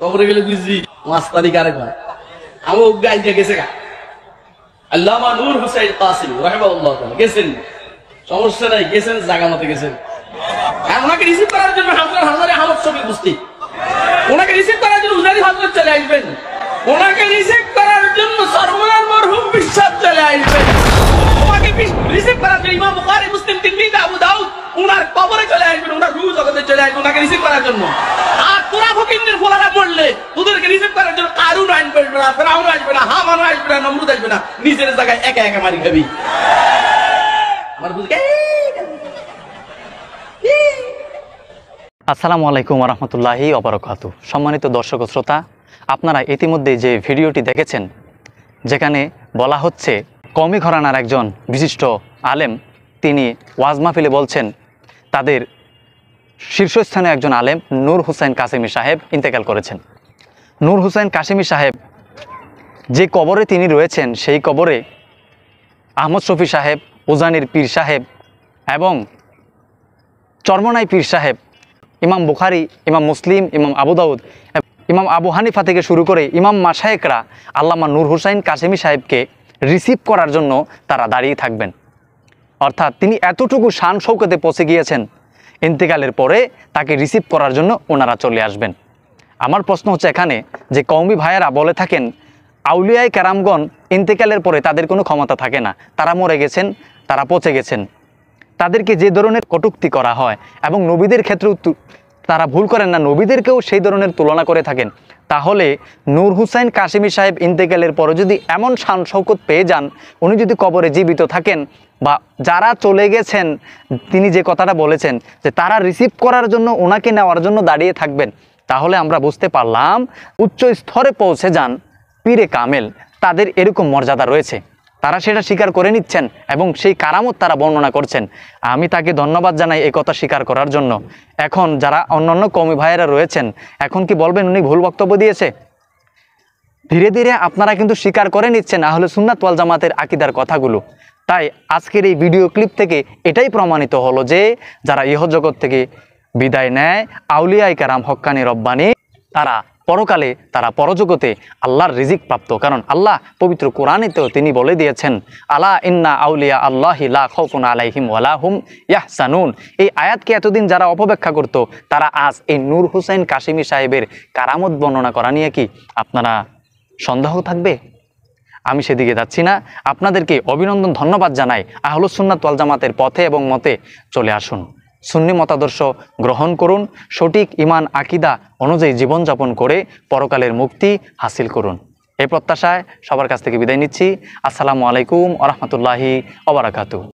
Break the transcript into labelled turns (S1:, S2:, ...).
S1: কবরে গেলে বুঝছি 5 তারিখ আরেক হয় আমও গাইতে গেছে গা আল্লামা নূর হুসাইন কাসিমি রাহিমাহুল্লাহ তাআলা গেছেন, সমস্যা নাই, গেছেন, জায়গা মতো গেছেন। আর ওনাকে রিসিভ করার জন্য হাজার হাজারে আহমদ শফি উপস্থিত, ওনাকে রিসিভ করার জন্য উজারি হযরত চলে আসবেন, ওনাকে রিসিভ করার জন্য সরওয়ার মরহুম বিশ্বাস চলে আসবেন, ওনাকে রিসিভ করার জন্য ইমাম বুখারী, মুসলিম, তিরমিজি, আবু দাউদ ওনার কবরে চলে আসবেন, ওনার রূহ জগতে চলে আসবেন ওনাকে রিসিভ করার জন্য। আর তোরা ফকিন্নের ফোলারা পড়লে তোদেরকে রিসিভ করার জন্য কারুন আসবে না, ফেরাউন আসবে না, হামান আসবে না, নমরুদ আসবে না, নিজের জায়গায় একা একা মারি খাবি। আমার বুঝে
S2: আসসালামু আলাইকুম ওয়া রাহমাতুল্লাহি ওয়া বারাকাতুহু। সম্মানিত দর্শক ও শ্রোতা, আপনারা ইতিমধ্যে যে ভিডিওটি দেখেছেন যেখানে বলা হচ্ছে কওমি ঘরানার একজন বিশিষ্ট আলেম তিনি ওয়াজ মাহফিলে বলছেন তাদের শীর্ষস্থানীয় একজন আলেম নূর হুসাইন কাসেমি সাহেব ইন্তেকাল করেছেন। নূর হুসাইন কাসেমি সাহেব যে কবরে তিনি রয়েছেন সেই কবরে আহমদ শফি সাহেব, উজানির পীর সাহেব এবং চরমনাই পীর সাহেব, ইমাম বুখারী, ইমাম মুসলিম, ইমাম আবু দাউদ, ইমাম আবু হানিফা থেকে শুরু করে ইমাম মাশায়েখরা আল্লামা নূর হুসাইন কাসেমি সাহেবকে রিসিভ করার জন্য তারা দাঁড়িয়ে থাকবেন। অর্থাৎ তিনি এতটুকু শান শৌকতে পৌঁছে গিয়েছেন, ইন্তেকালের পরে তাকে রিসিভ করার জন্য ওনারা চলে আসবেন। আমার প্রশ্ন হচ্ছে এখানে যে কওমি ভাইয়েরা বলে থাকেন আউলিয়ায়ে কেরামগণ ইন্তেকালের পরে তাদের কোনো ক্ষমতা থাকে না, তারা মরে গেছেন, তারা পচে গেছেন, তাদেরকে যে ধরনের কটূক্তি করা হয় এবং নবীদের ক্ষেত্রেও তারা ভুল করেন না, নবীদেরকেও সেই ধরনের তুলনা করে থাকেন। তাহলে নূর হুসাইন কাসেমি সাহেব ইন্তেকালের পরে যদি এমন শান শৌকত পেয়ে যান, উনি যদি কবরে জীবিত থাকেন বা যারা চলে গেছেন তিনি যে কথাটা বলেছেন যে তারা রিসিভ করার জন্য ওনাকে নেওয়ার জন্য দাঁড়িয়ে থাকবেন, তাহলে আমরা বুঝতে পারলাম উচ্চ স্তরে পৌঁছে যান পীরে কামেল, তাদের এরকম মর্যাদা রয়েছে, তারা সেটা স্বীকার করে নিচ্ছেন এবং সেই কারামত তারা বর্ণনা করছেন। আমি তাকে ধন্যবাদ জানাই এই কথা স্বীকার করার জন্য। এখন যারা অন্যান্য কওমি ভাইয়েরা রয়েছেন এখন কি বলবেন উনি ভুল বক্তব্য দিয়েছে? ধীরে ধীরে আপনারা কিন্তু স্বীকার করে নিচ্ছেন আহলে সুন্নাত ওয়াল জামাতের আকীদার কথাগুলো। তাই আজকের এই ভিডিও ক্লিপ থেকে এটাই প্রমাণিত হলো যে যারা ইহজগৎ থেকে বিদায় নেয় আউলিয়ায়ে কেরাম হক্কানি রব্বানি, তারা পরকালে, তারা পরজগতে আল্লাহর রিজিক প্রাপ্ত। কারণ আল্লাহ পবিত্র কোরআনেতেও তিনি বলে দিয়েছেন আলা ইন্না আউলিয়া আল্লাহি লা খাউফুন আলাইহিম ওয়ালা হুম ইয়াহসানুন। এই আয়াতকে এতদিন যারা অপব্যাখ্যা করত তারা আজ এই নূর হুসাইন কাসেমি সাহেবের কারামত বর্ণনা করা নিয়ে কি আপনারা সন্দেহ থাকবে? আমি সেদিকে যাচ্ছি না, আপনাদেরকে অভিনন্দন, ধন্যবাদ জানাই। আহলুস সুন্নাত ওয়াল জামাতের পথে এবং মতে চলে আসুন, সুন্নি মতাদর্শ গ্রহণ করুন, সঠিক ঈমান আকীদা অনুযায়ী জীবনযাপন করে পরকালের মুক্তি হাসিল করুন। এই প্রত্যাশায় সবার কাছ থেকে বিদায় নিচ্ছি। আসসালামু আলাইকুম ওয়া রাহমাতুল্লাহি ওয়া বারাকাতুহু।